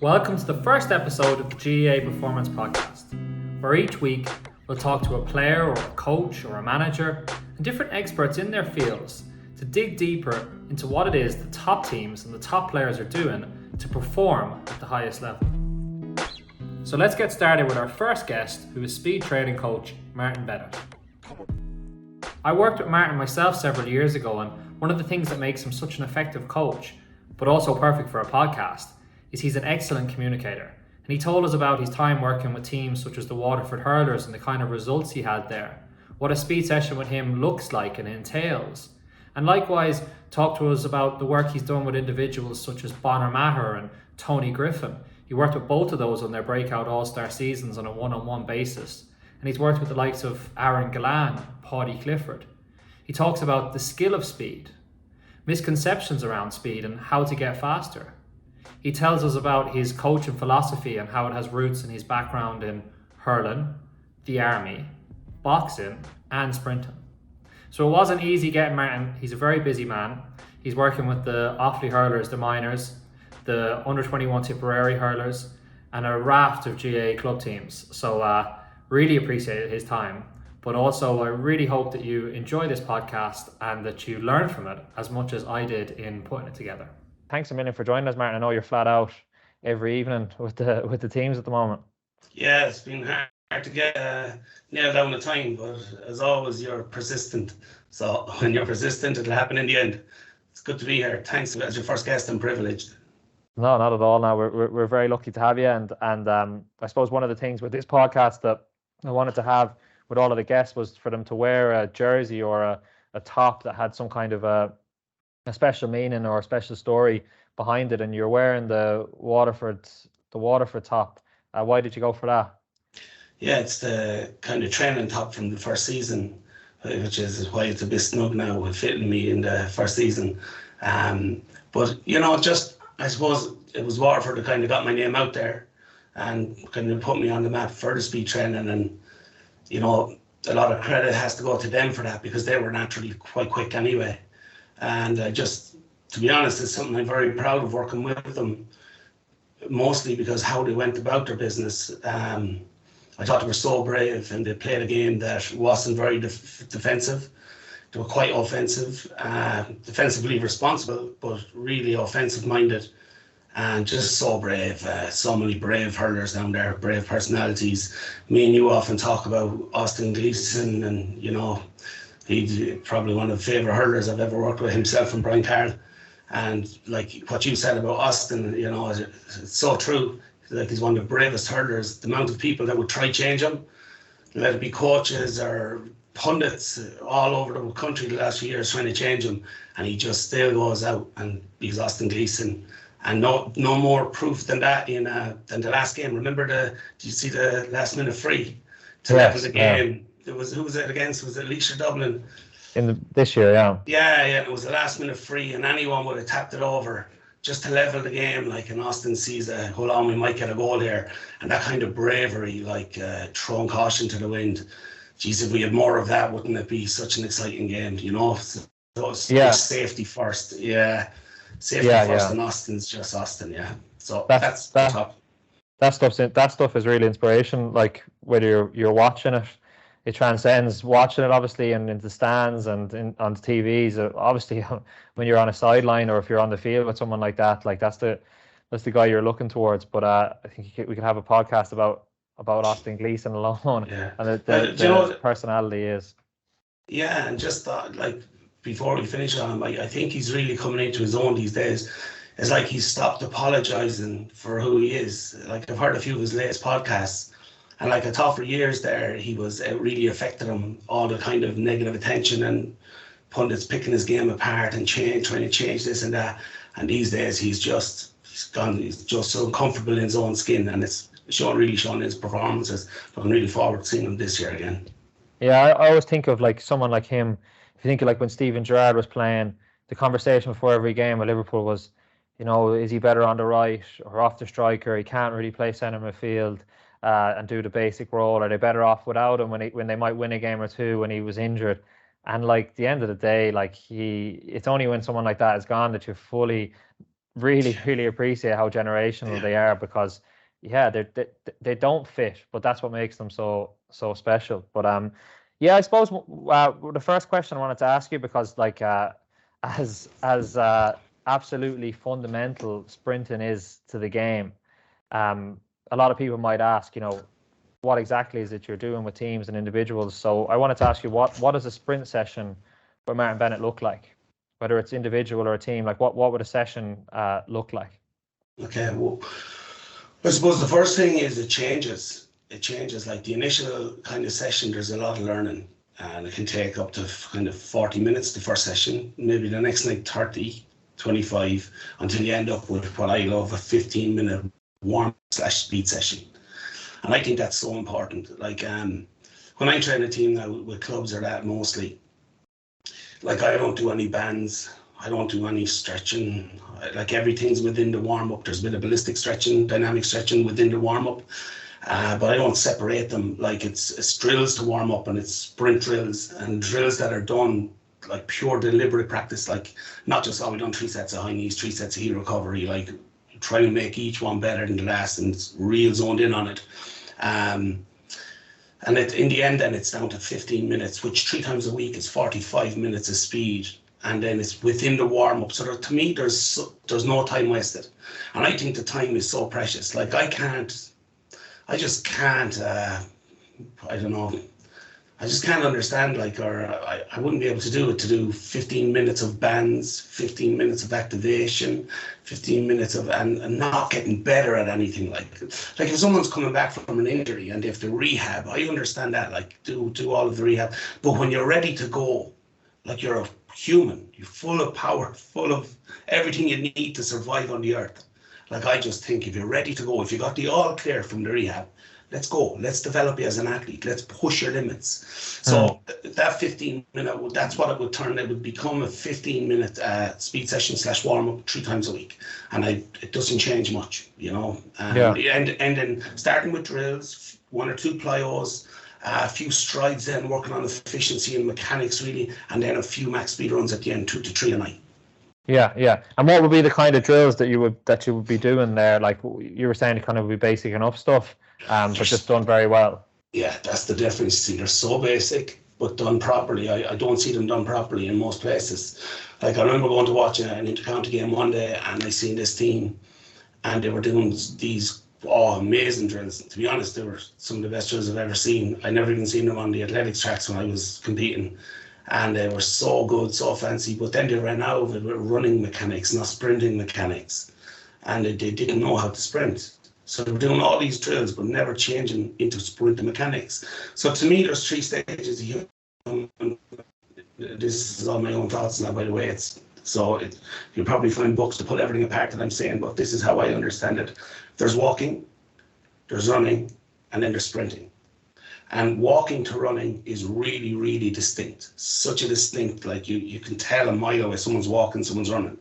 Welcome to the first episode of the GEA Performance Podcast, where each week we'll talk to a player or a coach or a manager and different experts in their fields to dig deeper into what it is the top teams and the top players are doing to perform at the highest level. So let's get started with our first guest, who is speed training coach Martin Bennett. I worked with Martin myself several years ago, and one of the things that makes him such an effective coach, but also perfect for a podcast, is he's an excellent communicator. And he told us about his time working with teams such as the Waterford hurlers and the kind of results he had there, what a speed session with him looks like and entails. And likewise, talked to us about the work he's done with individuals such as Bonner Maher and Tony Griffin. He worked with both of those on their breakout all-star seasons on a one-on-one basis. And he's worked with the likes of Aaron Gillan, Paddy Clifford. He talks about the skill of speed, misconceptions around speed and how to get faster. He tells us about his coaching philosophy and how it has roots in his background in hurling, the army, boxing and sprinting. So it wasn't easy getting Martin. He's a very busy man. He's working with the Offaly hurlers, the minors, the under-21 Tipperary hurlers and a raft of GA club teams. So really appreciated his time. But also I really hope that you enjoy this podcast and that you learn from it as much as I did in putting it together. Thanks a million for joining us, Martin. I know you're flat out every evening with the teams at the moment. Yeah, it's been hard to get nailed down the time, but as always, you're persistent. So when you're persistent, it'll happen in the end. It's good to be here. Thanks as your first guest. I'm privileged. No, not at all. Now we're very lucky to have you, and I suppose one of the things with this podcast that I wanted to have with all of the guests was for them to wear a jersey or a top that had some kind of a special meaning or a special story behind it, and you're wearing the Waterford top. Why did you go for that? Yeah, it's the kind of training top from the first season, which is why it's a bit snug now with fitting me in the first season. But just I suppose it was Waterford that kind of got my name out there and kind of put me on the map for the speed training, and a lot of credit has to go to them for that because they were naturally quite quick anyway. And to be honest, it's something I'm very proud of working with them, mostly because how they went about their business. I thought they were so brave and they played a game that wasn't very defensive. They were quite offensive, defensively responsible, but really offensive minded and just so brave. So many brave hurlers down there, brave personalities. Me and you often talk about Austin Gleeson, and he's probably one of the favourite hurlers I've ever worked with, himself and Brian Carroll. And like what you said about Austin, it's so true. Like, he's one of the bravest hurlers. The amount of people that would try change him, let it be coaches or pundits all over the country the last few years trying to change him, and he just still goes out and he's Austin Gleeson. And no more proof than that than the last game. Remember did you see the last minute free to level the game? Who was it against? Was it Leisure Dublin? This year, yeah. Yeah, it was a last minute free, and anyone would have tapped it over just to level the game. Like, and Austin sees hold on, we might get a goal here, and that kind of bravery, like throwing caution to the wind. Geez, if we had more of that, wouldn't it be such an exciting game? So it's safety first, yeah. Safety first, and Austin's just Austin, yeah. So that's the top. That stuff is really inspiration. Like, whether you're watching it, it transcends watching it, obviously, and in the stands and on the TVs. Obviously, when you're on a sideline or if you're on the field with someone like that, like that's the guy you're looking towards. But I think we could have a podcast about Austin Gleeson alone, and the personality is. Yeah, and just like before we finish on him, I think he's really coming into his own these days. It's like he's stopped apologising for who he is. Like, I've heard a few of his latest podcasts, and like I thought for years there, he was really affected him, all the kind of negative attention and pundits picking his game apart and trying to change this and that. And these days he's just so comfortable in his own skin, and it's really showing his performances. Looking really forward to seeing him this year again. Yeah, I always think of like someone like him. If you think of like when Steven Gerrard was playing, the conversation before every game with Liverpool was, is he better on the right or off the striker? He can't really play centre midfield and do the basic role. Are they better off without him when they might win a game or two when he was injured? And like, the end of the day, like it's only when someone like that is gone that you fully really, really appreciate how generational they are, because yeah, they don't fit, but that's what makes them so special. But yeah, I suppose the first question I wanted to ask you, because like as absolutely fundamental sprinting is to the game, a lot of people might ask, what exactly is it you're doing with teams and individuals? So I wanted to ask you, what does a sprint session with Martin Bennett look like? Whether it's individual or a team, like what would a session look like? Okay, well, I suppose the first thing is it changes. It changes. Like the initial kind of session, there's a lot of learning, and it can take up to kind of 40 minutes the first session, maybe the next night 30, 25, until you end up with what I love, a 15-minute warm/speed session. And I think that's so important. Like when I train a team now with clubs or that, mostly, like I don't do any bands, I don't do any stretching. Like everything's within the warm-up. There's a bit of ballistic stretching, dynamic stretching within the warm-up, but I don't separate them. Like it's drills to warm up, and it's sprint drills and drills that are done like pure deliberate practice. Like not just, oh, we done 3 sets of high knees, 3 sets of heel recovery. Like try to make each one better than the last, and it's real zoned in on it. And in the end, then it's down to 15 minutes, which 3 times a week is 45 minutes of speed. And then it's within the warm-up. So to me, there's no time wasted. And I think the time is so precious. Like I just can't, I don't know, I just can't understand, like, or I wouldn't be able to do 15 minutes of bands, 15 minutes of activation, 15 minutes of, and not getting better at anything. Like if someone's coming back from an injury and they have to rehab, I understand that, like do all of the rehab. But when you're ready to go, like you're a human, you're full of power, full of everything you need to survive on the earth. Like I just think if you're ready to go, if you got the all clear from the rehab, let's go. Let's develop you as an athlete. Let's push your limits. So that 15-minute, that's what it would turn. It would become a 15-minute speed session / warm-up 3 times a week. And it doesn't change much, And then starting with drills, 1 or 2 plyos, a few strides, then working on efficiency and mechanics really, and then a few max speed runs at the end, 2 to 3 a night. Yeah. And what would be the kind of drills that you would be doing there? Like you were saying, it kind of would be basic enough stuff, but just done very well. Yeah, that's the difference. See, they're so basic, but done properly. I don't see them done properly in most places. Like I remember going to watch an inter-county game one day, and I seen this team, and they were doing these amazing drills. To be honest, they were some of the best drills I've ever seen. I never even seen them on the athletics tracks when I was competing. And they were so good, so fancy, but then they ran out of it with running mechanics, not sprinting mechanics. And they didn't know how to sprint. So they were doing all these drills, but never changing into sprinting mechanics. So to me, there's 3 stages of human. This is all my own thoughts now, by the way. You'll probably find books to pull everything apart that I'm saying, but this is how I understand it. There's walking, there's running, and then there's sprinting. And walking to running is really, really distinct. Such a distinct, like you can tell a mile away someone's walking, someone's running.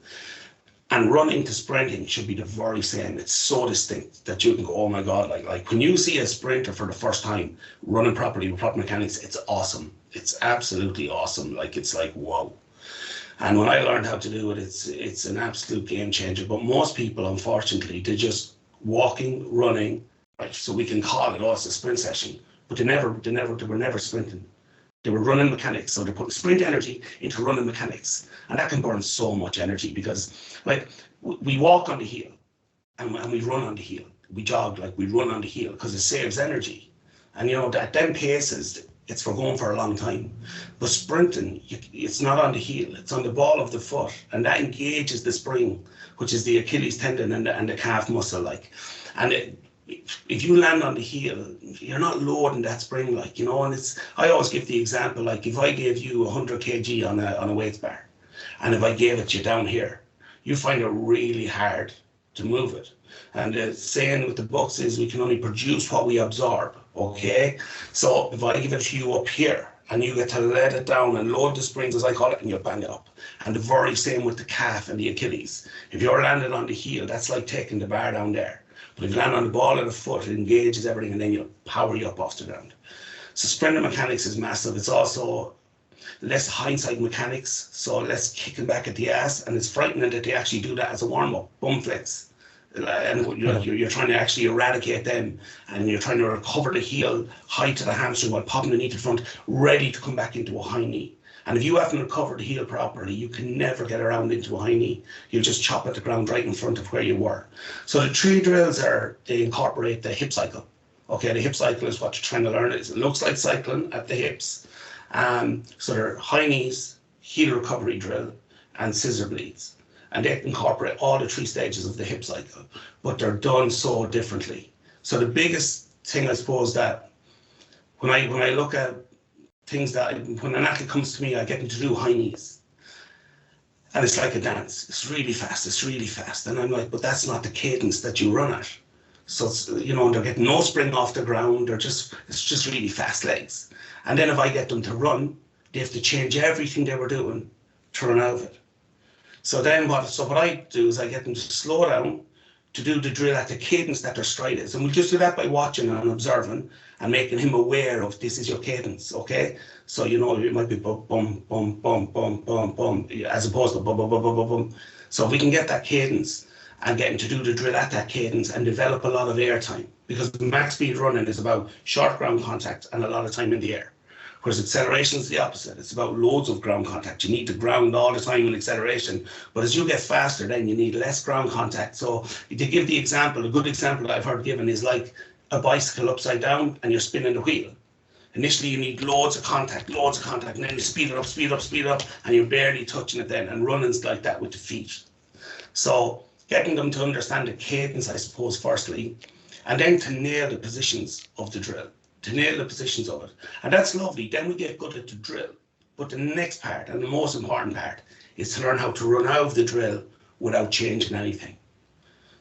And running to sprinting should be the very same. It's so distinct that you can go, oh my God, like when you see a sprinter for the first time running properly with proper mechanics, it's awesome. It's absolutely awesome. Like it's like, whoa. And when I learned how to do it, it's an absolute game changer. But most people, unfortunately, they're just walking, running, right? So we can call it, it's a sprint session. But they were never sprinting. They were running mechanics. So they're putting sprint energy into running mechanics. And that can burn so much energy because like we walk on the heel and we run on the heel. We jog, like we run on the heel because it saves energy. And at them paces, it's for going for a long time. But sprinting, it's not on the heel, it's on the ball of the foot. And that engages the spring, which is the Achilles tendon and the calf muscle. And if you land on the heel, you're not loading that spring, and I always give the example, like if I gave you 100 kg on a weights bar, and if I gave it to you down here, you find it really hard to move it. And the saying with the books is we can only produce what we absorb, okay? So if I give it to you up here, and you get to let it down and load the springs, as I call it, and you bang it up. And the very same with the calf and the Achilles. If you're landed on the heel, that's like taking the bar down there. But if you land on the ball of the foot, it engages everything, and then you'll power you up off the ground. So sprinting mechanics is massive. It's also, less hindsight mechanics, so less kicking back at the ass, and it's frightening that they actually do that as a warm-up, bum flex. And you're trying to actually eradicate them, and you're trying to recover the heel high to the hamstring while popping the knee to the front, ready to come back into a high knee. And if you haven't recovered the heel properly, you can never get around into a high knee. You'll just chop at the ground right in front of where you were. So the 3 drills they incorporate the hip cycle. Okay, the hip cycle is what you're trying to learn. It looks like cycling at the hips. So they're high knees, heel recovery drill, and scissor bleeds. And they incorporate all the 3 stages of the hip cycle, but they're done so differently. So the biggest thing, I suppose, that when I look at things that when an athlete comes to me, I get them to do high knees. And it's like a dance. It's really fast. And I'm like, but that's not the cadence that you run at. So it's, they're getting no spring off the ground. It's just really fast legs. And then if I get them to run, they have to change everything they were doing to run out of it. So then what I do is I get them to slow down to do the drill at the cadence that their stride is. And we'll just do that by watching and observing and making him aware of this is your cadence, okay? So, it might be bum, bum, bum, bum, bum, bum, bum, as opposed to bum, bum, bum, bum, bum, bum. So if we can get that cadence and get him to do the drill at that cadence and develop a lot of air time, because max speed running is about short ground contact and a lot of time in the air. Whereas acceleration is the opposite. It's about loads of ground contact. You need to ground all the time in acceleration. But as you get faster, then you need less ground contact. So to give the example, a good example that I've heard given is like a bicycle upside down and you're spinning the wheel. Initially, you need loads of contact, and then you speed it up, and you're barely touching it then. And running's like that with the feet. So getting them to understand the cadence, I suppose, firstly, and then to nail the positions of the drill. To nail the positions of it. And that's lovely. Then we get good at the drill. But the next part, and the most important part, is to learn how to run out of the drill without changing anything.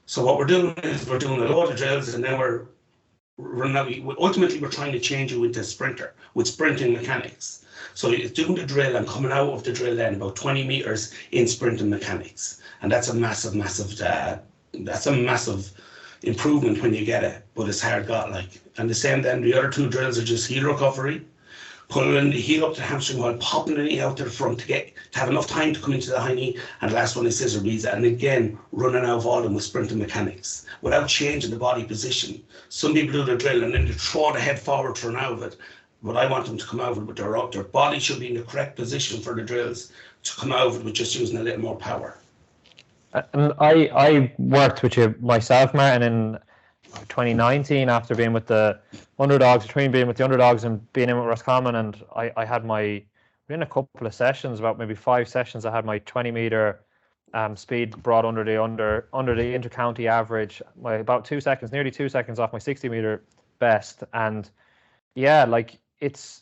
So what we're doing is we're doing a load of drills, and then we're running out. Ultimately, we're trying to change you into a sprinter with sprinting mechanics. So it's doing the drill and coming out of the drill then about 20 meters in sprinting mechanics. And that's a massive improvement when you get it, but it's hard got like. And the same then, the other 2 drills are just heel recovery, pulling the heel up to the hamstring while popping the knee out to the front to have enough time to come into the high knee, and the last one is scissor bleeds, and again, running out of volume with sprinting mechanics, without changing the body position. Some people do the drill and then they throw the head forward to run out of it, but I want them to come out of it, but their body should be in the correct position for the drills to come out of it with just using a little more power. And I worked with you myself, Martin, in 2019 after being with the underdogs, between being with the underdogs and being in with Roscommon, and I had in a couple of sessions, about maybe 5 sessions, I had my 20 meter speed brought under the inter-county average, about 2 seconds, nearly 2 seconds off my 60 meter best. And yeah, like it's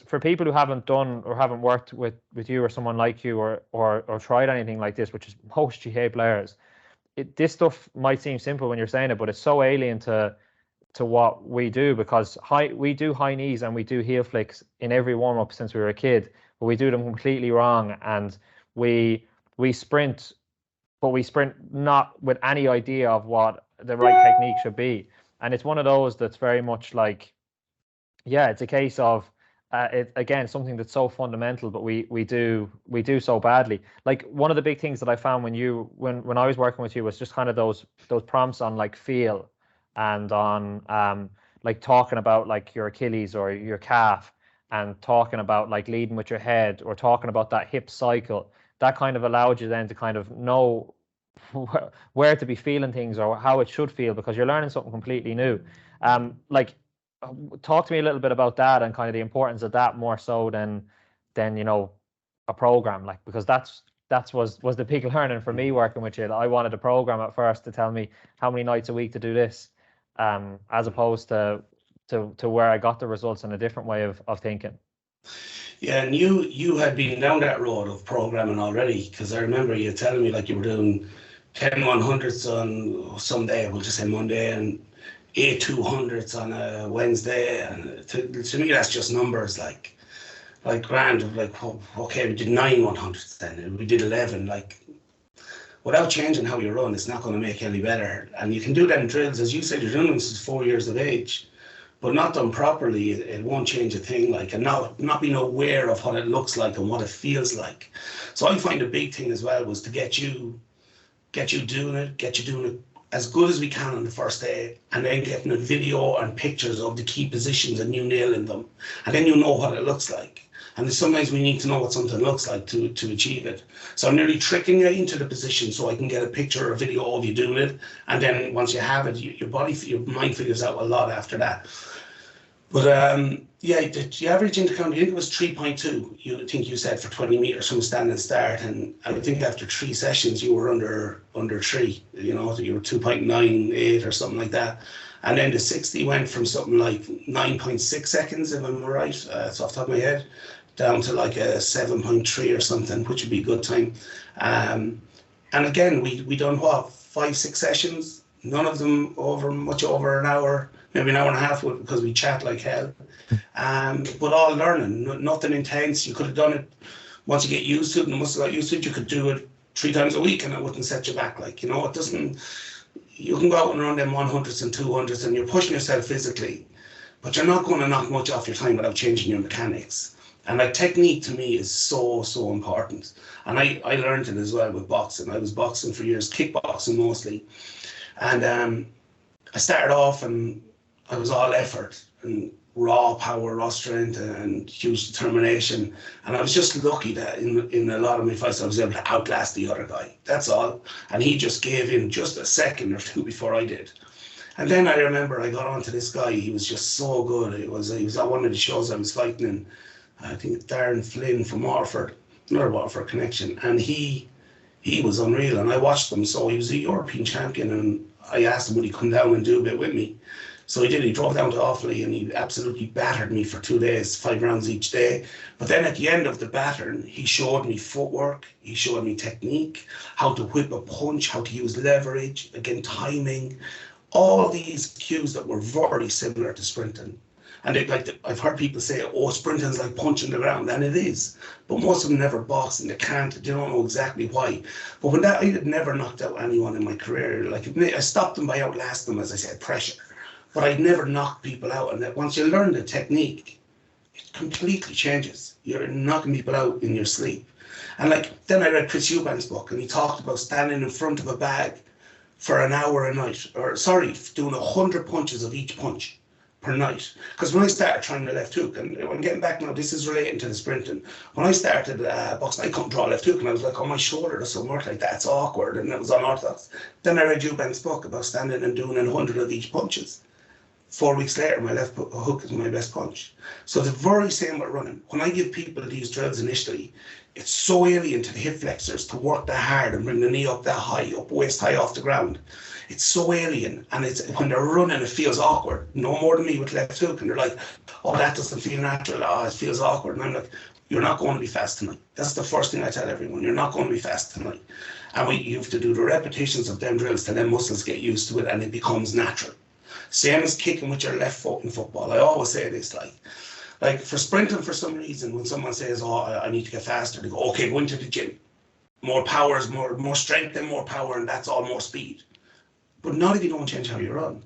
for people who haven't done or haven't worked with you or someone like you or tried anything like this, which is most GA players. This stuff might seem simple when you're saying it, but it's so alien to what we do, because we do high knees and we do heel flicks in every warm up since we were a kid, but we do them completely wrong, and we sprint, but we sprint not with any idea of what the right technique should be. And it's one of those that's very much like, yeah, it's a case of again, something that's so fundamental, but we do so badly. Like, one of the big things that I found when I was working with you was just kind of those prompts on like feel, and on like talking about like your Achilles or your calf, and talking about like leading with your head, or talking about that hip cycle. That kind of allowed you then to kind of know where to be feeling things or how it should feel, because you're learning something completely new. Talk to me a little bit about that and kind of the importance of that, more so than a program, like, because that was the big learning for me working with you. I wanted a program at first to tell me how many nights a week to do this, as opposed to where I got the results in a different way of thinking. Yeah, and you had been down that road of programming already, because I remember you telling me like you were doing 10 100s on some day, we'll just say Monday, and 8 200s on a Wednesday, and to me that's just numbers, like grand, like, okay, we did 9 100s then, and we did 11, like, without changing how you run, it's not going to make any better. And you can do that in drills, as you said, you're doing them since 4 years of age, but not done properly, it won't change a thing. Like, and not being aware of what it looks like and what it feels like. So I find a big thing as well was to get you doing it as good as we can on the first day, and then getting a video and pictures of the key positions and you nailing them, and then you know what it looks like. And sometimes we need to know what something looks like to achieve it. So I'm nearly tricking you into the position so I can get a picture or a video of you doing it. And then once you have it, your mind figures out a lot after that. But yeah, the average intercount, I think it was 3.2. You said for 20 meters from standing start, and I think after 3 sessions you were under 3. You know, you were 2.98 or something like that. And then the 60 went from something like 9.6 seconds, if I'm right, it's off the top of my head, down to like a 7.3 or something, which would be a good time. And again, we done what, 5-6 sessions, none of them much over an hour, maybe an hour and a half, because we chat like hell. But all learning, nothing intense. You could have done it once you get used to it, and once you got used to it, you could do it 3 times a week and it wouldn't set you back. Like, you know, it doesn't, you can go out and run them 100s and 200s and you're pushing yourself physically, but you're not going to knock much off your time without changing your mechanics. And like, technique to me is so important. And I learned it as well with boxing. I was boxing for years, kickboxing mostly. And I started off and I was all effort and raw power, raw strength and huge determination. And I was just lucky that in a lot of my fights I was able to outlast the other guy. That's all. And he just gave in just a second or two before I did. And then I remember I got onto this guy. He was just so good. He was at one of the shows I was fighting in. I think Darren Flynn from Waterford, another Waterford connection, and he was unreal. And I watched him. So he was a European champion, and I asked him would he come down and do a bit with me. So he did. He drove down to Offaly and he absolutely battered me for 2 days, 5 rounds each day. But then at the end of the battering, he showed me footwork, he showed me technique, how to whip a punch, how to use leverage, again timing, all these cues that were very similar to sprinting. And I've heard people say, oh, sprinting's like punching the ground, and it is. But most of them never box and they can't, they don't know exactly why. But when I had never knocked out anyone in my career. Like, I stopped them by outlasting them, as I said, pressure. But I'd never knocked people out. And that once you learn the technique, it completely changes. You're knocking people out in your sleep. And like, then I read Chris Eubank's book, and he talked about standing in front of a bag for an hour a night, doing 100 punches of each punch per night. Because when I started trying the left hook, and I'm getting back now, this is relating to the sprinting. When I started boxing, I couldn't draw a left hook, and I was like, oh, my shoulder doesn't work like that, it's awkward, and it was unorthodox. Then I read Eubank's book about standing and doing 100 of each punches. 4 weeks later, my left hook is my best punch. So the very same with running. When I give people these drills initially, it's so alien to the hip flexors to work that hard and bring the knee up that high, up waist high off the ground. It's so alien, and it's when they're running, it feels awkward. No more than me with left hook, and they're like, "Oh, that doesn't feel natural. Oh, it feels awkward." And I'm like, "You're not going to be fast tonight." That's the first thing I tell everyone. You're not going to be fast tonight, and you have to do the repetitions of them drills till them muscles get used to it, and it becomes natural. Same as kicking with your left foot in football. I always say this, like for sprinting, for some reason, when someone says, "Oh, I need to get faster," they go, "Okay, go into the gym. More power is more strength and more power, and that's all more speed." But not if you don't change how you run.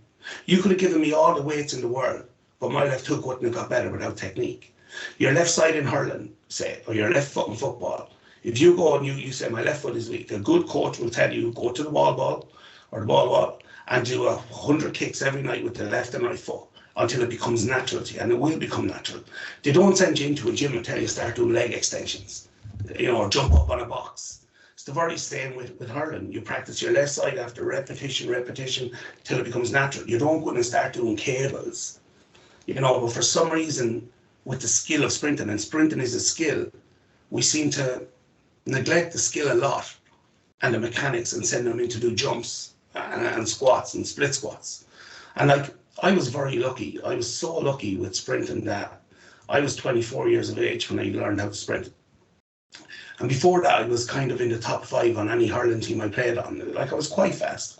You could have given me all the weights in the world, but my left hook wouldn't have got better without technique. Your left side in hurling, say, or your left foot in football. If you go and you say, my left foot is weak, a good coach will tell you, go to the ball or the ball wall and do 100 kicks every night with the left and right foot until it becomes natural to you, and it will become natural. They don't send you into a gym and tell you start doing leg extensions, or jump up on a box. It's the very same with hurling. You practice your left side after repetition till it becomes natural. You don't go in and start doing cables, but for some reason with the skill of sprinting, and sprinting is a skill, we seem to neglect the skill a lot and the mechanics and send them in to do jumps and squats and split squats. And like, I was very lucky. I was so lucky with sprinting that I was 24 years of age when I learned how to sprint. And before that, I was kind of in the top 5 on any hurling team I played on. Like, I was quite fast.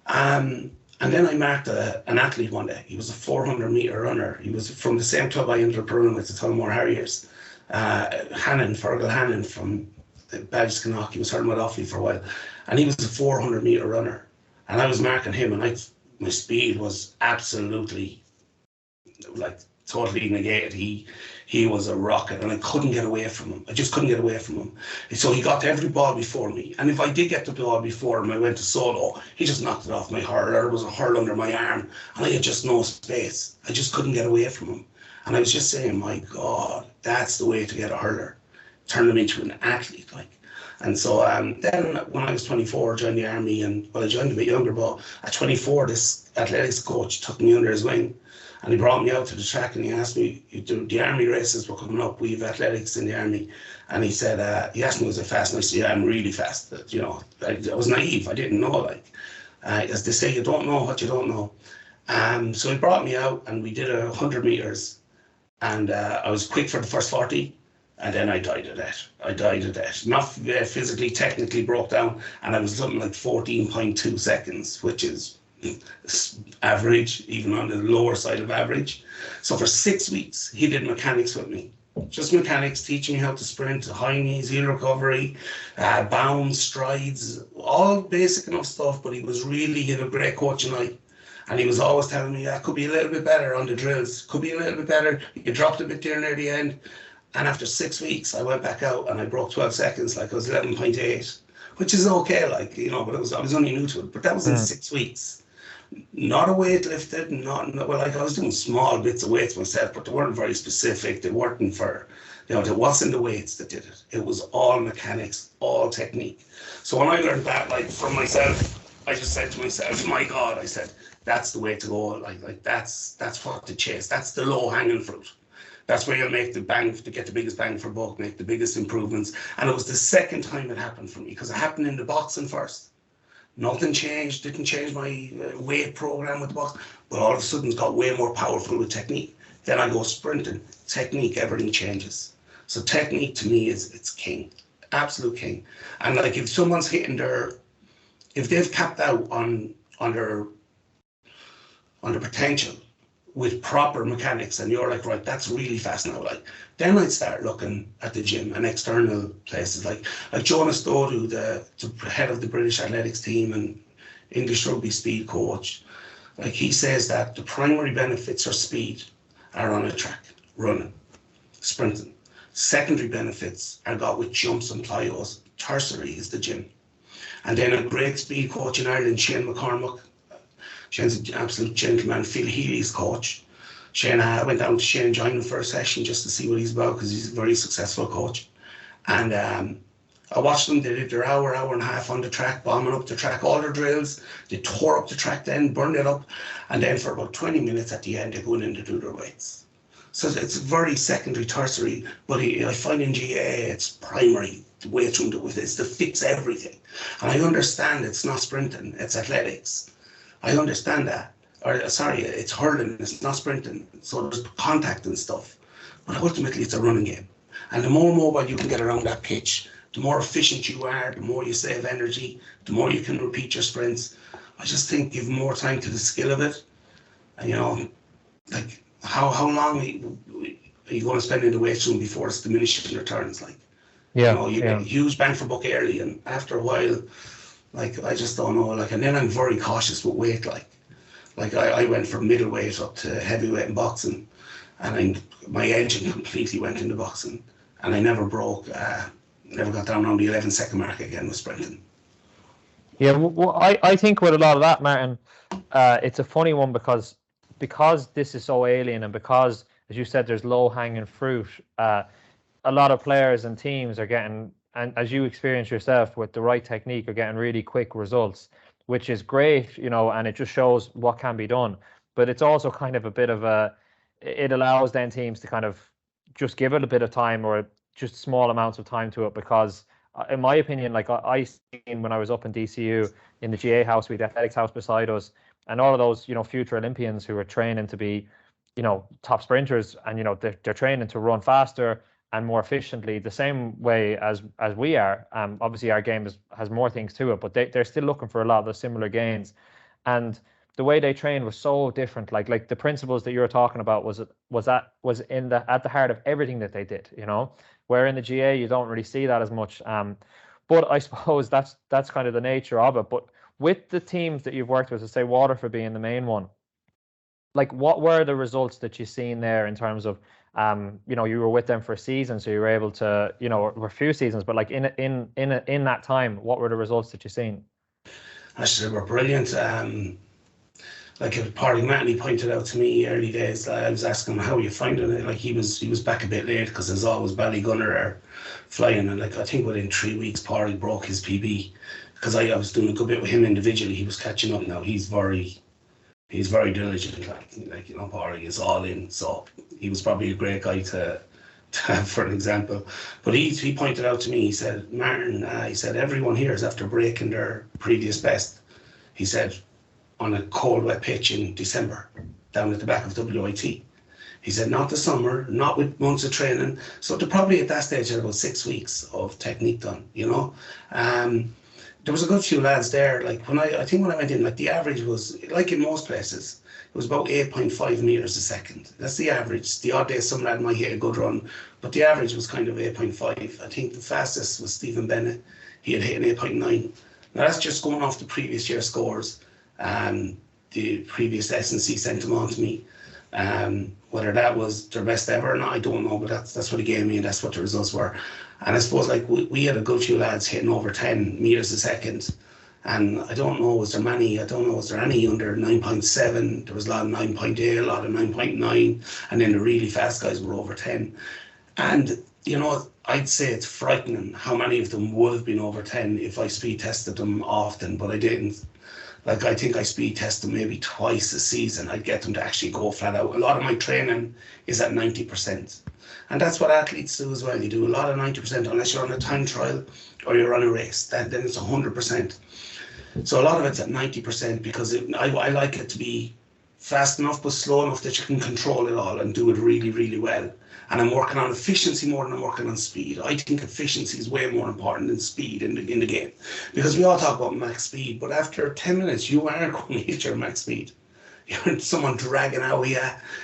And then I marked an athlete one day. He was a 400-meter runner. He was from the same club I ended up running with, the Tullamore Harriers. Fergal Hannon from Ballyskinock. He was hurling with Offaly for a while. And he was a 400-meter runner. And I was marking him, and my speed was absolutely like totally negated. He was a rocket, and I couldn't get away from him. I just couldn't get away from him. So he got to every ball before me, and if I did get the ball before him, I went to solo. He just knocked it off my hurler. It was a hurl under my arm, and I had just no space. I just couldn't get away from him, and I was just saying, my God, that's the way to get a hurler, turn them into an athlete, like. And so then when I was 24, I joined the army, and well, I joined a bit younger, but at 24, this athletics coach took me under his wing, and he brought me out to the track, and he asked me, the army races were coming up, we have athletics in the army, and he said, he asked me, was I fast? And I said, yeah, I'm really fast. You know, I was naive, I didn't know, like, as they say, you don't know what you don't know. So he brought me out, and we did 100 meters, and I was quick for the first 40. And then I died of that. Not physically, technically broke down, and I was something like 14.2 seconds, which is average, even on the lower side of average. So for 6 weeks, he did mechanics with me. Just mechanics, teaching me how to sprint, high knees, heel recovery, bounds, strides, all basic enough stuff, but he had a great coaching eye. And he was always telling me, could be a little bit better on the drills, could be a little bit better. You dropped a bit there near the end. And after 6 weeks, I went back out and I broke 12 seconds, like I was 11.8, which is okay, like, you know, but I was only new to it. But that was in 6 weeks. Not a weight lifted, well, like I was doing small bits of weights myself, but they weren't very specific. They weren't for, you know, it wasn't the weights that did it. It was all mechanics, all technique. So when I learned that, like, from myself, I just said to myself, my God, I said, that's the way to go. Like that's what to chase. That's the low hanging fruit. That's where you'll make the bang, to get the biggest bang for buck, make the biggest improvements. And it was the second time it happened for me, because it happened in the boxing first. Nothing changed, didn't change my weight program with the box, but all of a sudden it got way more powerful with technique. Then I go sprinting, technique, everything changes. So technique to me it's king, absolute king. And like if someone's hitting if they've capped out on their potential, with proper mechanics, and you're like, right, that's really fast now, like, then I'd start looking at the gym and external places like Jonas Dodu, the head of the British athletics team and English rugby speed coach. Like, he says that the primary benefits are speed, are on a track, running, sprinting. Secondary benefits are got with jumps and plyos. Tertiary is the gym. And then a great speed coach in Ireland, Shane McCormack. Shane's an absolute gentleman. Phil Healy's coach. Shane, I went down to Shane and joined him for a session just to see what he's about, because he's a very successful coach. And I watched them. They did their hour and a half on the track, bombing up the track, all their drills. They tore up the track then, burned it up. And then for about 20 minutes at the end, they're going in to do their weights. So it's very secondary, tertiary, but I find in GA it's primary, the way through it's to fix everything. And I understand it's not sprinting, it's athletics. I understand that. Or sorry, it's hurling, it's not sprinting. So there's contact and stuff. But ultimately it's a running game. And the more mobile you can get around that pitch, the more efficient you are, the more you save energy, the more you can repeat your sprints. I just think give more time to the skill of it. And you know, like how long are you going to spend in the weight room before it's diminishing returns? Like, you know, you get a huge bang for buck early, and after a while, like, I just don't know, like, and then I'm very cautious with weight, like I went from middleweight up to heavyweight in boxing, and my engine completely went into boxing, and I never never got down on the 11-second mark again with sprinting. Yeah, well, I think with a lot of that, Martin, it's a funny one because this is so alien, and because, as you said, there's low-hanging fruit, a lot of players and teams are getting, and as you experience yourself, with the right technique, are getting really quick results, which is great, you know, and it just shows what can be done. But it's also kind of a bit of it allows then teams to kind of just give it a bit of time, or just small amounts of time to it, because in my opinion, like I seen when I was up in DCU in the GA house, we had the athletics house beside us, and all of those, you know, future Olympians who are training to be, you know, top sprinters, and, you know, they're training to run faster and more efficiently, the same way as we are. Obviously our game has more things to it, but they're still looking for a lot of the similar gains. And the way they train was so different. Like the principles that you're talking about was at the heart of everything that they did, you know, where in the GA you don't really see that as much. But I suppose that's kind of the nature of it. But with the teams that you've worked with, say Waterford being the main one, like, what were the results that you seen there in terms of, you were with them for a season, so you were able to, or a few seasons, but like in that time, what were the results that you seen? Actually, they were brilliant. Like Party Matney pointed out to me early days, I was asking him how you finding it. Like he was back a bit late because there's always Ballygunner there flying, and like I think within 3 weeks, Party broke his PB because I was doing a good bit with him individually. He was catching up now. He's very diligent. Like Party is all in. So he was probably a great guy to have for an example. But he pointed out to me. He said, Martin, he said everyone here is after breaking their previous best. He said, on a cold, wet pitch in December, down at the back of WIT. He said, not the summer, not with months of training. So they're probably at that stage had about 6 weeks of technique done, There was a good few lads there. Like when I went in, like the average was, like in most places, it was about 8.5 meters a second. That's the average. The odd day some lad might hit a good run, but the average was kind of 8.5. I think the fastest was Stephen Bennett. He had hit an 8.9. Now that's just going off the previous year's scores. The previous S&C sent them on to me. Whether that was their best ever or not, I don't know, but that's what he gave me, and that's what the results were. And I suppose like we had a good few lads hitting over 10 meters a second, and I don't know, was there any under 9.7? There was a lot of 9.8, a lot of 9.9, and then the really fast guys were over 10. And I'd say it's frightening how many of them would have been over 10 if I speed tested them often, but I didn't. Like, I think I speed test them maybe twice a season. I'd get them to actually go flat out. A lot of my training is at 90%. And that's what athletes do as well. You do a lot of 90% unless you're on a time trial or you're on a race. Then it's 100%. So a lot of it's at 90% because I like it to be fast enough but slow enough that you can control it all and do it really, really well. And I'm working on efficiency more than I'm working on speed. I think efficiency is way more important than speed in the game. Because we all talk about max speed, but after 10 minutes, you are going to hit your max speed. You're someone dragging out you,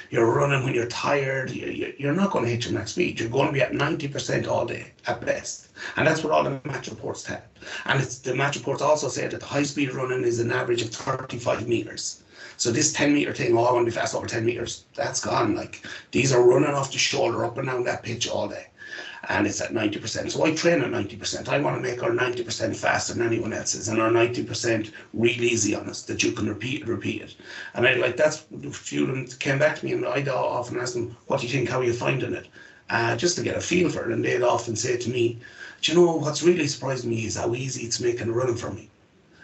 you're running when you're tired, you're not going to hit your max speed. You're going to be at 90% all day, at best. And that's what all the match reports tell. And the match reports also say that the high speed running is an average of 35 meters. So this 10-meter thing, I want to be fast over 10 meters, that's gone. Like, these are running off the shoulder up and down that pitch all day. And it's at 90%. So I train at 90%. I want to make our 90% faster than anyone else's, and our 90% real easy on us, that you can repeat it. And that's a few of them came back to me, and I'd often ask them, what do you think, how are you finding it? Just to get a feel for it. And they'd often say to me, do you know, what's really surprised me is how easy it's making running for me.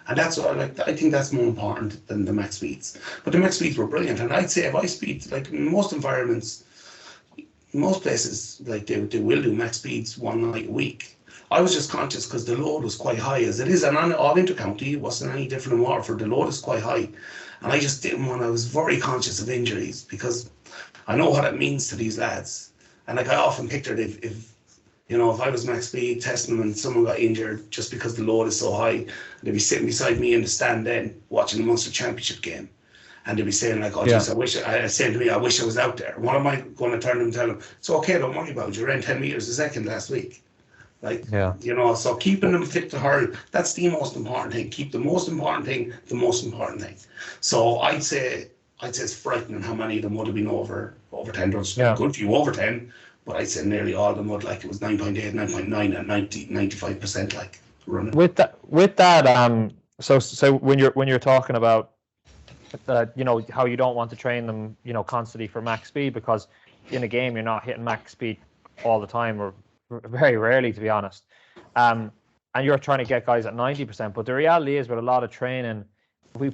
And that's what I think that's more important than the max speeds. But the max speeds were brilliant. And I'd say if I speed, like in most environments, most places, like they will do max speeds one night a week. I was just conscious because the load was quite high as it is. And on all intercounty, it wasn't any different in Waterford. The load is quite high. And I just didn't want, I was very conscious of injuries because I know what it means to these lads. And like I often pictured if I was max speed testing them and someone got injured just because the load is so high, they'd be sitting beside me in the stand then watching the Munster Championship game. And they'd be saying like, oh, geez, I wish I was out there. What am I going to turn them and tell them? It's okay, don't worry about it. You ran 10 meters a second last week. So keeping them fit to hurl, that's the most important thing. Keep the most important thing, the most important thing. So I'd say it's frightening how many of them would have been over 10. There's a good few over 10. But I'd say nearly all of them would, like it was 9.8, 9.9 and 95% like running. With that, so when you're talking about, how you don't want to train them, constantly for max speed, because in a game you're not hitting max speed all the time, or very rarely, to be honest. And you're trying to get guys at 90%. But the reality is, with a lot of training, we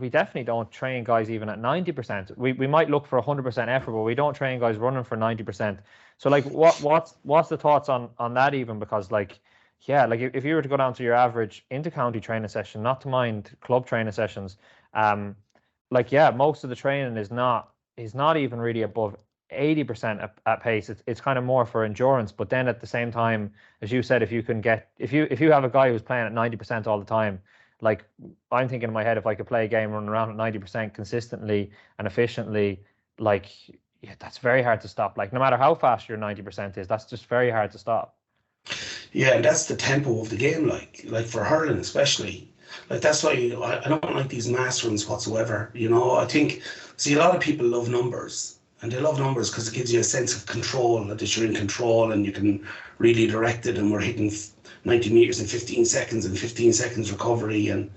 definitely don't train guys even at 90%. We might look for 100% effort, but we don't train guys running for 90%. So like, what's the thoughts on that even? Because if you were to go down to your average inter-county training session, not to mind club training sessions, most of the training is not even really above 80% at pace. It's kind of more for endurance. But then at the same time, as you said, if you have a guy who's playing at 90% all the time, like I'm thinking in my head, if I could play a game running around at 90% consistently and efficiently, that's very hard to stop. Like no matter how fast your 90% is, that's just very hard to stop. Yeah, and that's the tempo of the game. Like for hurling especially, Like that's why I don't like these mass runs whatsoever. You know, I think, see, a lot of people love numbers, and they love numbers because it gives you a sense of control, that you're in control and you can really direct it. And we're hitting 90 meters in 15 seconds and 15 seconds recovery. And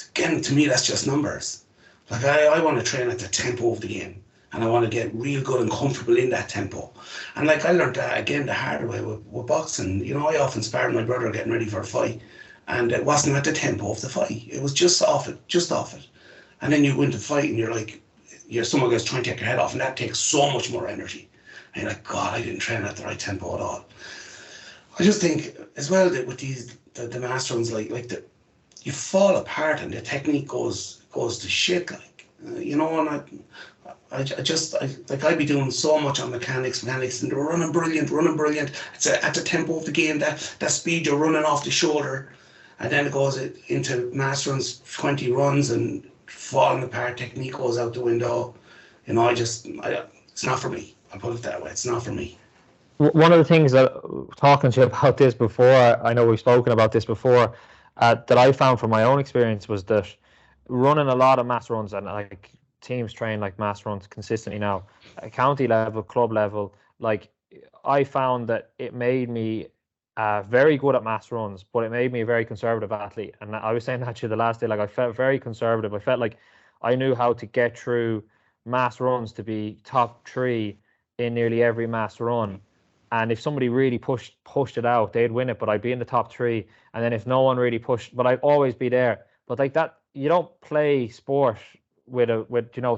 again, to me, that's just numbers. Like I want to train at the tempo of the game, and I want to get real good and comfortable in that tempo. And like I learned that again the hard way with boxing. You know, I often sparred my brother getting ready for a fight, and it wasn't at the tempo of the fight. It was just off it. And then you go into the fight and you're like, someone goes trying to take your head off, and that takes so much more energy. And you're like, God, I didn't train at the right tempo at all. I just think as well that with the master runs, you fall apart and the technique goes to shit. You know, and I'd be doing so much on mechanics, and they're running brilliant. It's at the tempo of the game, that speed you're running off the shoulder, and then it goes into mass runs, 20 runs, and falling apart. Technique goes out the window. You know, it's not for me. I'll put it that way. It's not for me. One of the things that, talking to you about this before, I know we've spoken about this before, that I found from my own experience was that running a lot of mass runs, and like teams train like mass runs consistently now, at county level, club level, like I found that it made me very good at mass runs, but it made me a very conservative athlete. And I was saying that to you the last day, like I felt very conservative. I felt like I knew how to get through mass runs to be top 3 in nearly every mass run. And if somebody really pushed it out, they'd win it, but I'd be in the top 3. And then if no one really pushed, but I'd always be there. But like that, you don't play sport with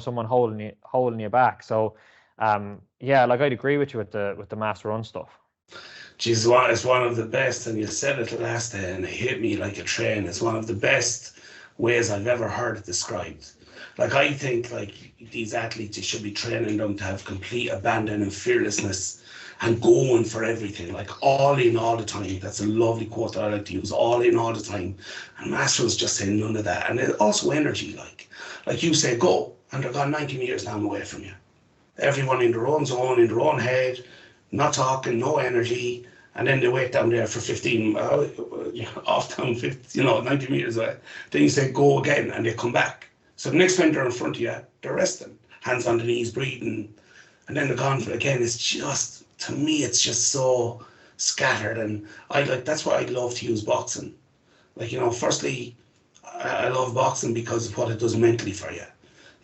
someone holding you back. So yeah, like I'd agree with you with the mass run stuff. Geez, it's one of the best, and you said it last day, and it hit me like a train. It's one of the best ways I've ever heard it described. Like I think like these athletes, you should be training them to have complete abandon and fearlessness, and going for everything, like all in all the time. That's a lovely quote that I like to use, all in all the time. And Master's just saying none of that. And also energy, like you say, go, and they're gone 90 meters down away from you. Everyone in their own zone, in their own head, not talking, no energy. And then they wait down there for 15, off down 50, 90 meters away. Then you say, go again, and they come back. So the next time they're in front of you, they're resting, hands on the knees, breathing. And then they're gone again. It's just, to me, it's just so scattered. And that's why I love to use boxing. Firstly, I love boxing because of what it does mentally for you.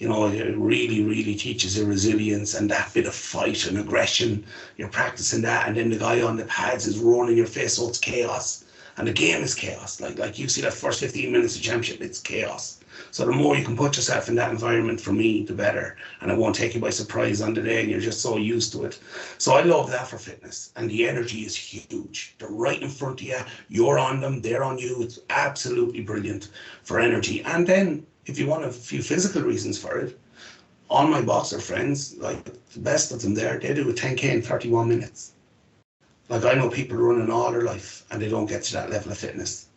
It really, really teaches you resilience and that bit of fight and aggression. You're practicing that, and then the guy on the pads is roaring in your face, so it's chaos. And the game is chaos. Like you see that first 15 minutes of championship, it's chaos. So the more you can put yourself in that environment, for me, the better. And it won't take you by surprise on the day, and you're just so used to it. So I love that for fitness. And the energy is huge. They're right in front of you. You're on them. They're on you. It's absolutely brilliant for energy. And then if you want a few physical reasons for it, all my boxer friends, like the best of them there, they do a 10K in 31 minutes. Like I know people running all their life and they don't get to that level of fitness.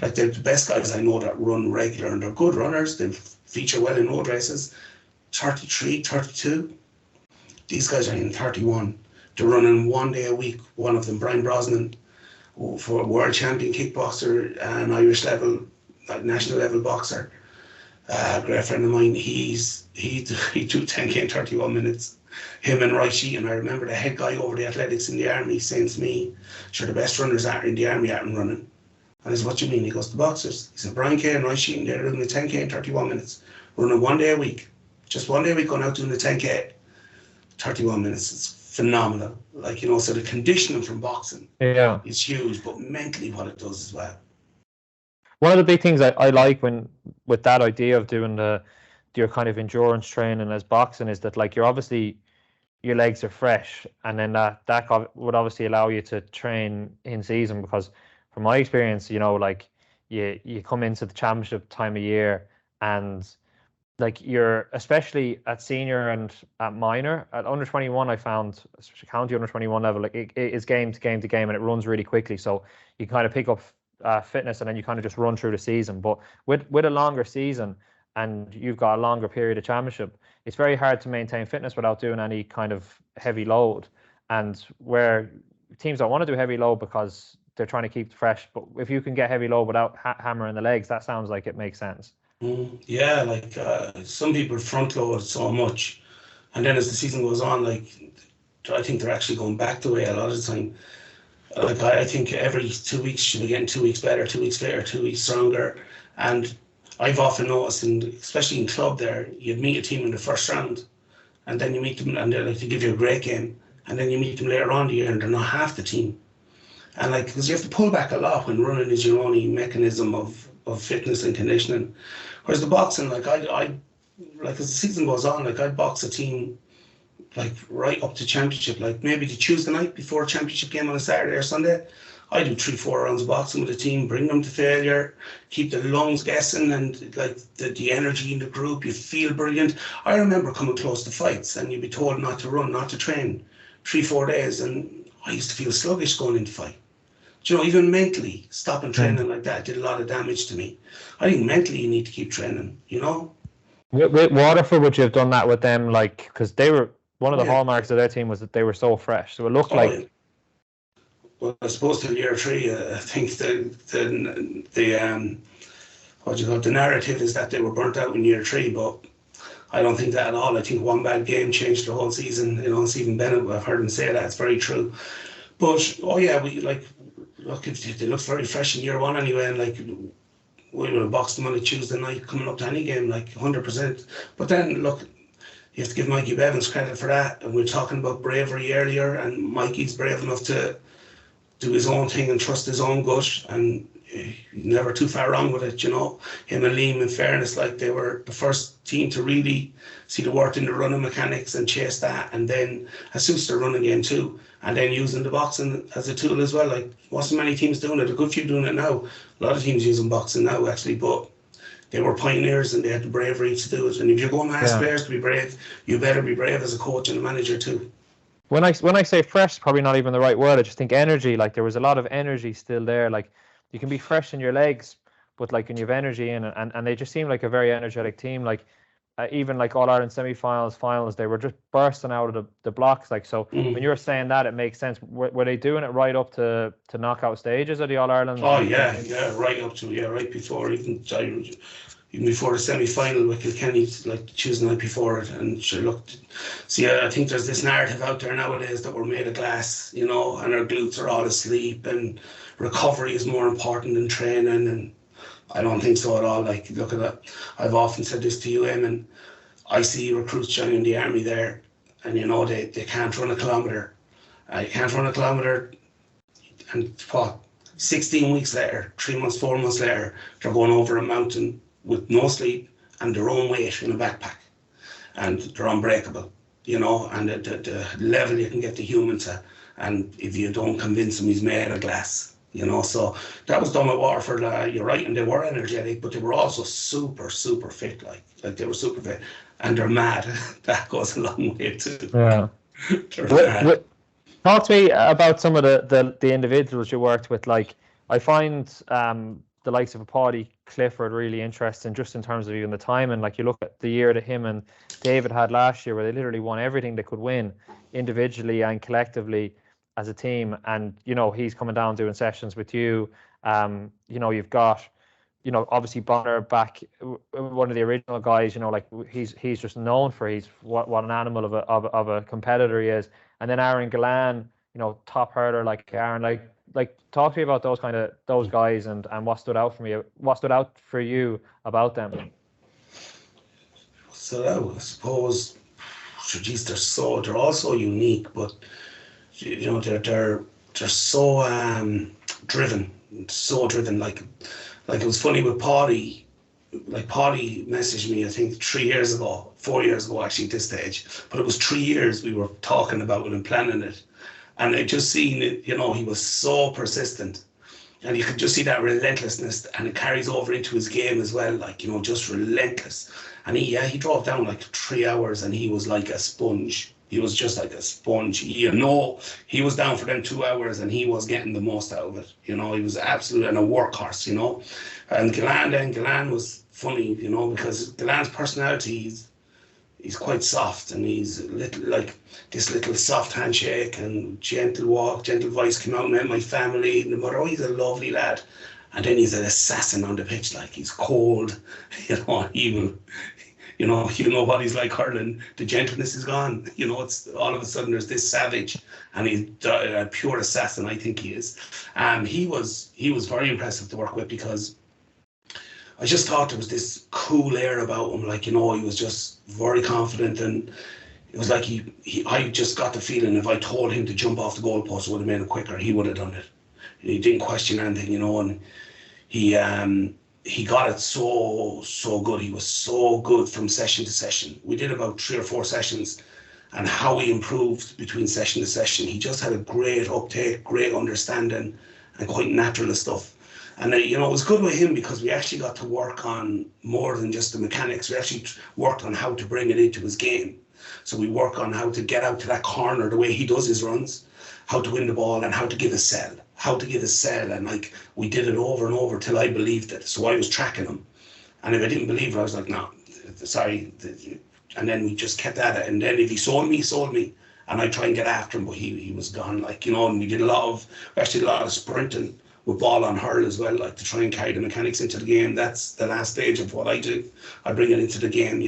Like they're the best guys I know that run regular, and they're good runners. They feature well in road races. 33, 32. These guys are in 31. They're running 1 day a week. One of them, Brian Brosnan, for a world champion kickboxer, an Irish level, national level boxer. A great friend of mine. He do 10K in 31 minutes. Him and Roy Sheehan. I remember the head guy over the athletics in the army saying to me, "Sure, the best runners are in the army aren't running." And I said, "What do you mean?" He goes, "The boxers." He said, "Brian Kay and Roy Sheehan, they're doing the 10K in 31 minutes. Running 1 day a week. Just 1 day a week going out doing the 10K. 31 minutes. It's phenomenal." So the conditioning from boxing is huge, but mentally what it does as well. One of the big things I like with that idea of doing your kind of endurance training as boxing is that like your legs are fresh, and then that would obviously allow you to train in season, because from my experience, you come into the championship time of year, and like you're, especially at senior and at minor, at under 21, I found, especially county under 21 level, like it is game to game to game, and it runs really quickly. So you kind of pick up fitness, and then you kind of just run through the season. But with a longer season, and you've got a longer period of championship, it's very hard to maintain fitness without doing any kind of heavy load. And where teams don't want to do heavy load because they're trying to keep fresh. But if you can get heavy load without hammering the legs, that sounds like it makes sense. Yeah, like some people front load so much, and then as the season goes on, like I think they're actually going back the way a lot of the time. Like I think every 2 weeks should be getting 2 weeks better, 2 weeks fitter, 2 weeks stronger. And I've often noticed, and especially in club there, you'd meet a team in the first round, and then you meet them and they're like to give you a great game, and then you meet them later on in the year and they're not half the team. And like, because you have to pull back a lot when running is your only mechanism of fitness and conditioning. Whereas the boxing, like I like as the season goes on, like I'd box a team like right up to championship, like maybe the Tuesday night before a championship game on a Saturday or Sunday. I do 3-4 rounds of boxing with the team, bring them to failure, keep the lungs guessing, and like the energy in the group, you feel brilliant. I remember coming close to fights and you'd be told not to run, not to train 3-4 days, and I used to feel sluggish going into fight. Do you know, even mentally, stopping training like that did a lot of damage to me. I think mentally you need to keep training, you know? With Waterford, would you have done that with them? Like, because they were, one of the hallmarks of their team was that they were so fresh. So it looked like... Well, I suppose till year 3, I think the what do you call it, the narrative is that they were burnt out in year 3, but I don't think that at all. I think one bad game changed the whole season. You know, Stephen Bennett, I've heard him say that, it's very true. But, oh yeah, we like, look, they looked very fresh in year 1 anyway, and like, we would have boxed them on a Tuesday night coming up to any game, like 100%. But then, look, you have to give Mikey Bevins credit for that. And we were talking about bravery earlier, and Mikey's brave enough to do his own thing and trust his own gut, and never too far wrong with it, you know. Him and Liam, in fairness, like they were the first team to really see the worth in the running mechanics and chase that, and then assist the running game too, and then using the boxing as a tool as well. Like, wasn't many teams doing it, a good few doing it now. A lot of teams using boxing now actually, but they were pioneers and they had the bravery to do it. And if you're going to ask players to be brave, you better be brave as a coach and a manager too. When I say fresh, probably not even the right word. I just think energy. Like, there was a lot of energy still there. Like, you can be fresh in your legs, but like when you have energy in it, and they just seem like a very energetic team. Like, even like All Ireland semi-finals, finals, they were just bursting out of the blocks. Like, so when you're saying that, it makes sense. Were they doing it right up to knockout stages of the All Ireland? Oh yeah, right up to right before even before the semi-final with Kilkenny, like Tuesday night before it. And sure, look, see, I think there's this narrative out there nowadays that we're made of glass, you know, and our glutes are all asleep, and recovery is more important than training. And I don't think so at all. Like, look at that. I've often said this to you, Eamon. I see recruits joining the army there, and you know they can't run a kilometre. You can't run a kilometre, and what? 16 weeks later, 3 months, 4 months later, they're going over a mountain with no sleep and their own weight in a backpack, and they're unbreakable, you know. And the level you can get the human to, and if you don't convince him he's made of glass, you know. So that was done at Waterford. You're right, and they were energetic, but they were also super fit. Like they were super fit, and they're mad. That goes a long way too. Yeah. Talk to me about some of the individuals you worked with. Like, I find the likes of a Paddy Clifford really interesting, just in terms of even the time. And like, you look at the year that him and David had last year, where they literally won everything they could win individually and collectively as a team. And, you know, he's coming down doing sessions with you. You know, you've got, you know, obviously Bonner back, one of the original guys. You know, like he's just known for what an animal of a competitor he is. And then Aaron Gillan, you know, top hurdler like Aaron. Like talk to me about those guys and what stood out for you about them. So I suppose, geez, they're all so unique, but you know, they're so driven. Like it was funny with Paddy. Like, Paddy messaged me, I think 4 years ago actually at this stage, but it was 3 years we were talking about it and planning it. And I just seen it, you know, he was so persistent, and you could just see that relentlessness, and it carries over into his game as well, like, you know, just relentless. And he drove down like 3 hours, and he was like a sponge. He was just like a sponge. You know, he was down for them 2 hours, and he was getting the most out of it. You know, he was absolutely a workhorse, you know. And Gillan was funny, you know, because Gillan's personality, he's quite soft, and he's like this little soft handshake and gentle walk, gentle voice. Came out and met my family and the mother. Oh, he's a lovely lad. And then he's an assassin on the pitch, like he's cold, evil. You know what he's like hurling. The gentleness is gone. It's all of a sudden there's this savage, and he's a pure assassin. I think he is. He was very impressive to work with, because I just thought there was this cool air about him. Like, he was just very confident, and it was like I just got the feeling if I told him to jump off the goalpost, it would have made it quicker. He would have done it. He didn't question anything, and he got it so good. He was so good from session to session. We did about 3 or 4 sessions, and how he improved between session to session. He just had a great uptake, great understanding, and quite natural stuff. And it was good with him, because we actually got to work on more than just the mechanics. We actually worked on how to bring it into his game. So we work on how to get out to that corner, the way he does his runs, how to win the ball, and how to give a sell. And like, we did it over and over till I believed it. So I was tracking him, and if I didn't believe it, I was like, no, sorry. And then we just kept at it. And then if he sold me, and I try and get after him, but he was gone. Like, and we did a lot of sprinting with ball on hurl as well, like to try and carry the mechanics into the game. That's the last stage of what I do. I bring it into the game,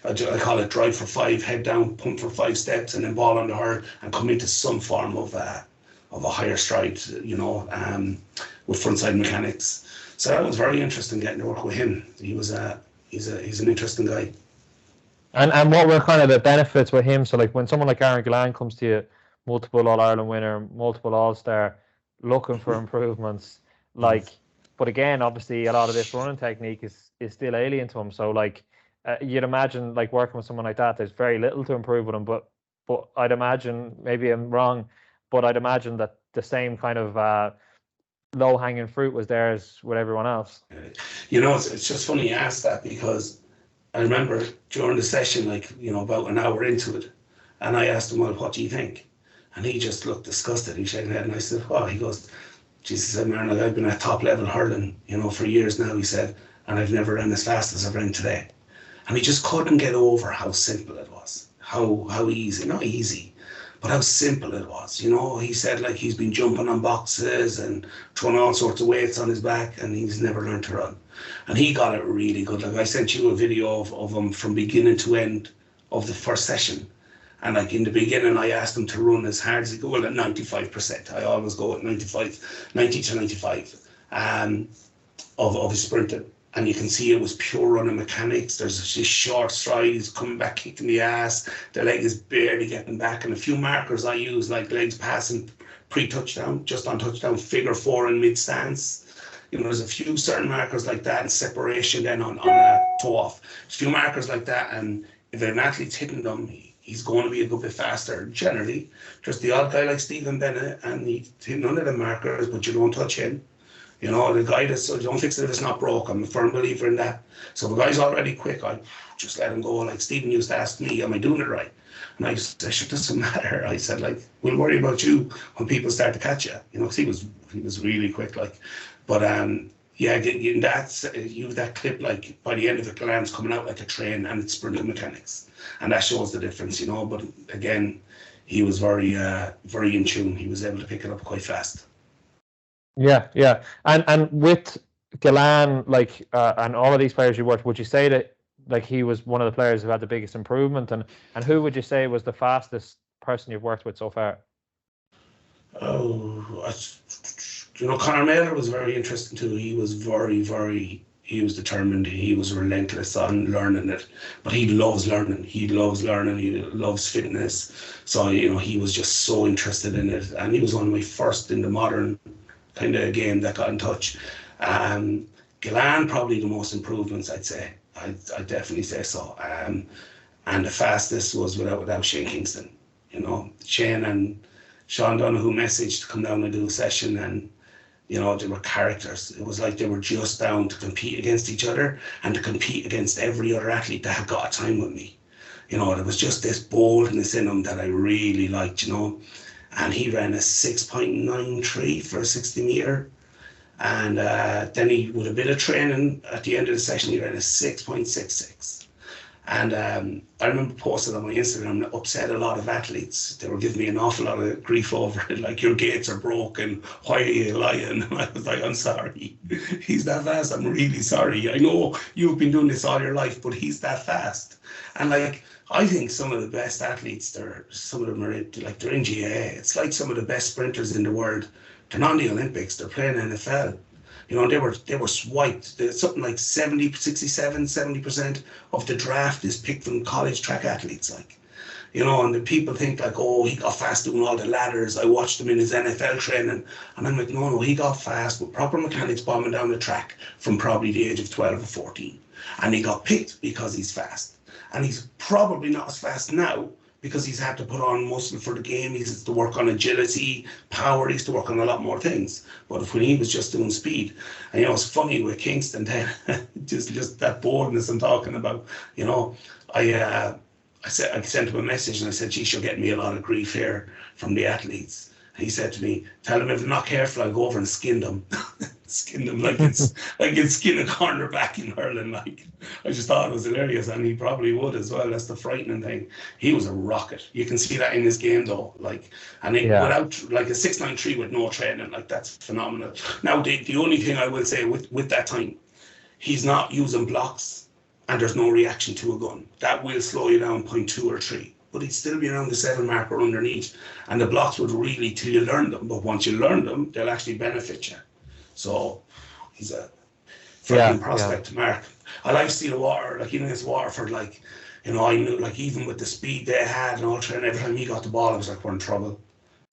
I call it drive for 5, head down, pump for 5 steps, and then ball on the hurl, and come into some form of a higher stride, with frontside mechanics. So that was very interesting, getting to work with him. He's an interesting guy. And what were kind of the benefits with him? So like, when someone like Aaron Gillan comes to you, multiple All-Ireland winner, multiple All-Star, looking for improvements, like, but again, obviously a lot of this running technique is still alien to him. So like, you'd imagine, like, working with someone like that, there's very little to improve with him. But I'd imagine, maybe I'm wrong, but I'd imagine that the same kind of low-hanging fruit was there as with everyone else. It's just funny you asked that, because I remember during the session, like, about an hour into it, and I asked him, well, what do you think? And he just looked disgusted. He shaking his head, and I said, "Oh," he goes, "Jesus," he said, "man, I've been at top level hurling, for years now," he said, "and I've never run as fast as I've run today." And he just couldn't get over how simple it was, how easy, not easy, but how simple it was. He said, like, he's been jumping on boxes and throwing all sorts of weights on his back, and he's never learned to run. And he got it really good. Like, I sent you a video of him from beginning to end of the first session. And like, in the beginning, I asked him to run as hard as he could, well, at 95%. I always go at 90 to 95 of his sprinting. And you can see it was pure running mechanics. There's this short stride, he's coming back, kicking the ass. The leg is barely getting back. And a few markers I use, like legs passing pre-touchdown, just on touchdown, figure 4 in mid-stance. There's a few certain markers like that, and separation then on a toe off. There's a few markers like that, and if an athlete's hitting them, he's going to be a good bit faster, generally. Just the odd guy like Stephen Bennett, and he hit none of the markers, but you don't touch him. The guy don't fix it if it's not broke. I'm a firm believer in that. So if a guy's already quick, I just let him go. Like, Stephen used to ask me, am I doing it right? And I just said, it doesn't matter. I said, like, we'll worry about you when people start to catch you. Because he was really quick, like. But getting that clip, like, by the end of it, Gillan's coming out like a train, and it's sprinting mechanics. And that shows the difference, But again, he was very in tune. He was able to pick it up quite fast. Yeah. And with Gillan, like, and all of these players you worked, would you say that, like, he was one of the players who had the biggest improvement? And who would you say was the fastest person you've worked with so far? Oh, Conor Miller was very interesting too. He was he was determined. He was relentless on learning it, but he loves learning. He loves fitness. So, he was just so interested in it. And he was one of my first in the modern kind of game that got in touch. Gillan, probably the most improvements, I'd say. I'd definitely say so. And the fastest was without Shane Kingston. Shane and Sean Donoghue messaged to come down and do a session, and they were characters. It was like they were just down to compete against each other and to compete against every other athlete that had got a time with me. There was just this boldness in him that I really liked, And he ran a 6.93 for a 60 metre. And then he, with a bit of training at the end of the session, he ran a 6.66. And I remember posting on my Instagram that upset a lot of athletes. They were giving me an awful lot of grief over it, like, your gates are broken, why are you lying? And I was like, I'm sorry. He's that fast. I'm really sorry. I know you've been doing this all your life, but he's that fast. And like, I think some of the best athletes, some of them are like, they're in GAA. It's like some of the best sprinters in the world. They're not in the Olympics. They're playing NFL. You know, they were swiped. There's something like 70% of the draft is picked from college track athletes. Like, you know, and the people think like, oh, he got fast doing all the ladders. I watched him in his NFL training. And I'm like, no, he got fast with proper mechanics bombing down the track from probably the age of 12 or 14. And he got picked because he's fast. And he's probably not as fast now because he's had to put on muscle for the game. He's had to work on agility, power. He's to work on a lot more things. But when he was just doing speed, and, you know, it's funny with Kingston then, just that boldness I'm talking about. You know, I sent him a message and I said, geez, you're getting me a lot of grief here from the athletes. And he said to me, tell them if they're not careful, I'll go over and skin them. Skin them like it's skin a cornerback in hurling. Like, I just thought it was hilarious, and he probably would as well. That's the frightening thing. He was a rocket. You can see that in his game though. Like, and without like a 6'9" with no training, like, that's phenomenal. Now the only thing I will say with that time, he's not using blocks, and there's no reaction to a gun. That will slow you down 0.2 or 3. But he'd still be around the 7 marker underneath, and the blocks would really, till you learn them. But once you learn them, they'll actually benefit you. So he's a frightening prospect to mark. I like Stillwater, like, even against Waterford, like, you know, I knew, like, even with the speed they had and all training, every time he got the ball, I was like, we're in trouble.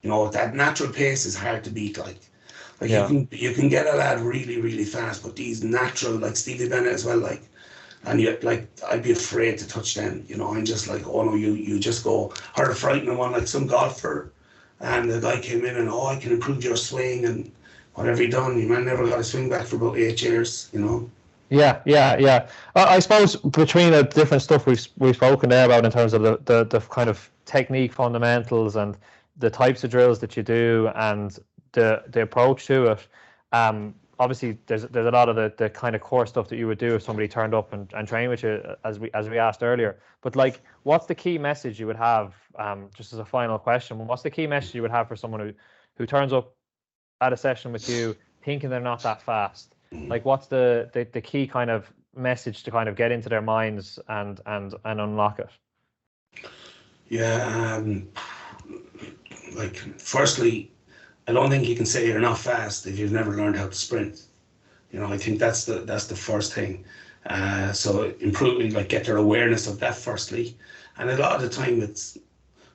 You know, that natural pace is hard to beat. Like you can get a lad really, really fast, but these natural, like Stevie Bennett as well, like, and yet, like, I'd be afraid to touch them. You know, I'm just like, oh no, you just go. I heard a frightening one, like some golfer, and the guy came in and, oh, I can improve your swing, and whatever he done, your man never got a swing back for about 8 years, you know. Yeah. I suppose between the different stuff we've spoken there about in terms of the kind of technique fundamentals and the types of drills that you do and the approach to it, obviously there's a lot of the kind of core stuff that you would do if somebody turned up and trained with you, as we asked earlier. But like, what's the key message you would have, just as a final question, what's the key message you would have for someone who turns up at a session with you thinking they're not that fast? Like, what's the key kind of message to kind of get into their minds and unlock it? Yeah, like, firstly, I don't think you can say you're not fast if you've never learned how to sprint. You know, I think that's the first thing. So improving, like, get their awareness of that firstly. And a lot of the time, it's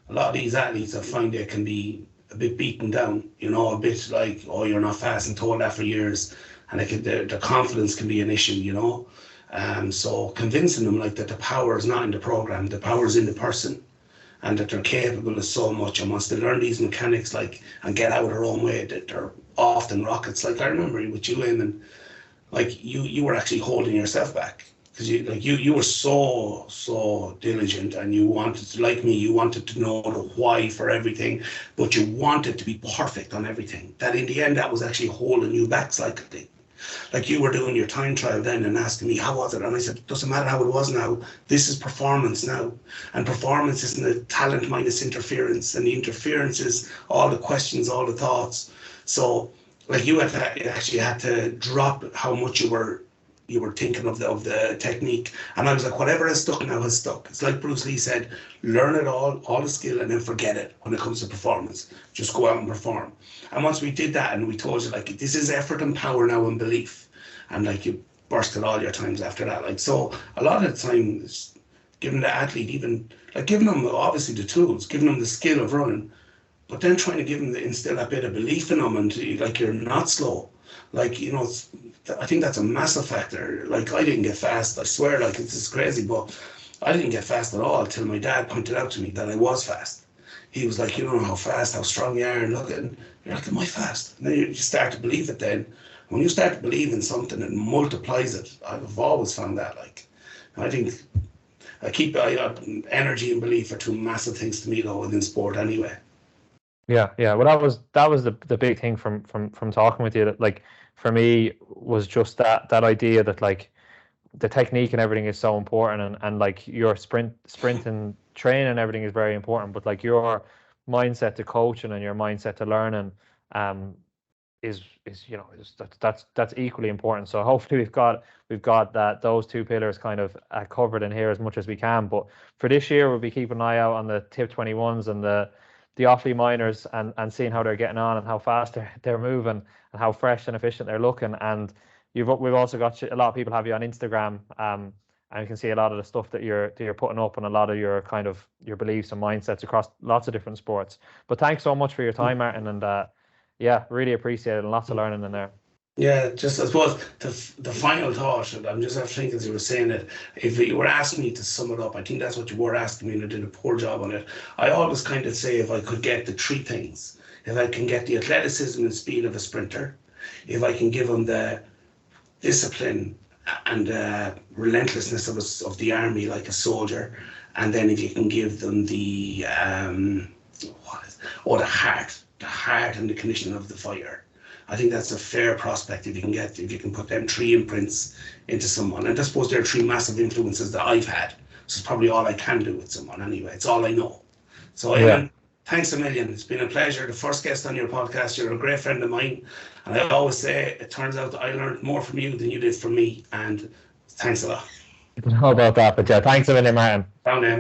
a lot of these athletes, I find they can be a bit beaten down. You know, a bit like, oh, you're not fast, and told that for years, and their confidence can be an issue. You know, so convincing them, like, that the power is not in the program, the power is in the person, and that they're capable of so much, and once they learn these mechanics, like, and get out of their own way, that they're often rockets. Like, I remember with you, Eamon, like, you were actually holding yourself back because you were so diligent, and you wanted to, like me, you wanted to know the why for everything, but you wanted to be perfect on everything. That in the end, that was actually holding you back slightly. Like, you were doing your time trial then and asking me, how was it? And I said, it doesn't matter how it was now. This is performance now. And performance isn't a talent minus interference. And the interference is all the questions, all the thoughts. So, like, you actually had to drop how much you were thinking of the technique. And I was like, whatever has stuck now has stuck. It's like Bruce Lee said, learn it all the skill, and then forget it when it comes to performance. Just go out and perform. And once we did that, and we told you, like, this is effort and power now and belief. And, like, you bursted all your times after that. Like, so a lot of the time, giving the athlete, even, like, giving them obviously the tools, giving them the skill of running, but then trying to give them, instill a bit of belief in them, and, like, you're not slow. Like, you know, I think that's a massive factor. Like, I didn't get fast, I swear, like, it's just crazy, but I didn't get fast at all until my dad pointed out to me that I was fast. He was like, you don't know how fast, how strong you are, and look at, you're like, am I fast? And then you start to believe it then. When you start to believe in something, it multiplies it. I've always found that, like, I think energy and belief are two massive things to me, though, within sport anyway. Yeah. Well, that was the big thing from talking with you. That, like, for me, was just that idea that, like, the technique and everything is so important, and like your sprint and training and everything is very important, but like your mindset to coaching and your mindset to learning is that's equally important. So hopefully we've got those two pillars kind of covered in here as much as we can. But for this year, we'll be keeping an eye out on the Tip 21s and the Offaly minors, and seeing how they're getting on and how fast they're moving and how fresh and efficient they're looking. And we've also got a lot of people have you on Instagram, and you can see a lot of the stuff that you're putting up, and a lot of your kind of your beliefs and mindsets across lots of different sports. But thanks so much for your time, Martin, and yeah, really appreciate it, and lots of learning in there. Yeah, just I suppose the final thought, and I'm just after thinking as you were saying it, if you were asking me to sum it up, I think that's what you were asking me, and I did a poor job on it. I always kind of say, if I could get the three things, if I can get the athleticism and speed of a sprinter, if I can give them the discipline and relentlessness of the army like a soldier, and then if you can give them the the heart and the condition of the fighter, I think that's a fair prospect if you can put them three imprints into someone. And I suppose there are three massive influences that I've had. So it's probably all I can do with someone anyway. It's all I know. So Eamon, thanks a million. It's been a pleasure. The first guest on your podcast. You're a great friend of mine. And I always say, it turns out that I learned more from you than you did from me. And thanks a lot. How about that? But yeah, thanks a million, Martin. Down, Eamon.